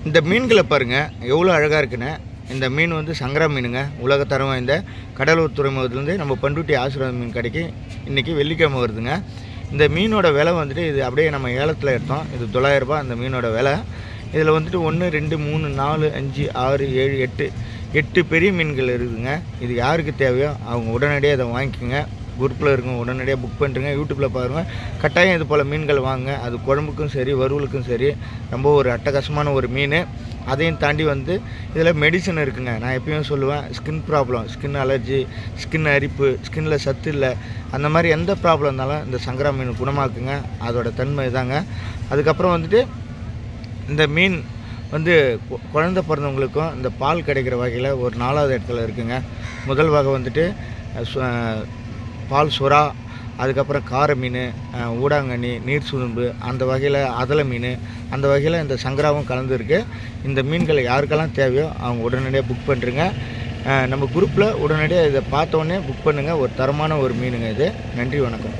இந்த மீன்களை பாருங்கள் எவ்வளோ அழகாக இருக்குன்னு. இந்த மீன் வந்து சங்கரா மீனுங்க. உலகத்தரம் வாய்ந்த கடலூர் துறைமுகத்துலேருந்து நம்ம பண்ருட்டி ஆசீர்வாதம் மீன் கடைக்கு இன்றைக்கி வெள்ளிக்கிழமை வருதுங்க. இந்த மீனோட விலை வந்துட்டு இது அப்படியே நம்ம ஏலத்தில் எடுத்தோம். இது 900 ரூபா இந்த மீனோட விலை. இதில் வந்துட்டு 1 2 3 4 5 6 7 8 பெரிய மீன்கள் இருக்குதுங்க. இது யாருக்கு தேவையோ அவங்க உடனடியாக அதை வாங்கிக்கோங்க. குரூப்பில் இருக்கும் உடனடியாக புக் பண்ணுறங்க. யூடியூப்பில் பாருங்கள். கட்டாயம் இது போல் மீன்கள் வாங்க. அது குழம்புக்கும் சரி வறுவலுக்கும் சரி ரொம்ப ஒரு அட்டகாசமான ஒரு மீன். அதையும் தாண்டி வந்து இதில் மெடிசன் இருக்குங்க. நான் எப்பயும் சொல்லுவேன், skin problem, skin allergy, skin அரிப்பு, ஸ்கின்னில் சத்து இல்லை, அந்த மாதிரி எந்த ப்ராப்ளம் இருந்தாலும் இந்த சங்கரா மீன் குணமாக்குங்க. அதோட தன்மை தாங்க. அதுக்கப்புறம் வந்துட்டு இந்த மீன் வந்து குழந்தை பிறந்தவங்களுக்கும் இந்த பால் கிடைக்கிற வகையில் ஒரு 4வது இடத்துல இருக்குங்க. முதல் வகை வந்துட்டு பால் சுறா, அதுக்கப்புறம் கார மீன், ஊடாங்கண்ணி, நீர் சுரும்பு, அந்த வகையில் அதலை மீன், அந்த வகையில் இந்த சங்கராவும் கலந்துருக்கு. இந்த மீன்களை யாருக்கெல்லாம் தேவையோ அவங்க உடனடியாக புக் பண்ணுறங்க. நம்ம குரூப்பில் உடனடியாக இதை பார்த்தோன்னே புக் பண்ணுங்கள். ஒரு தரமான ஒரு மீனுங்க இது. நன்றி, வணக்கம்.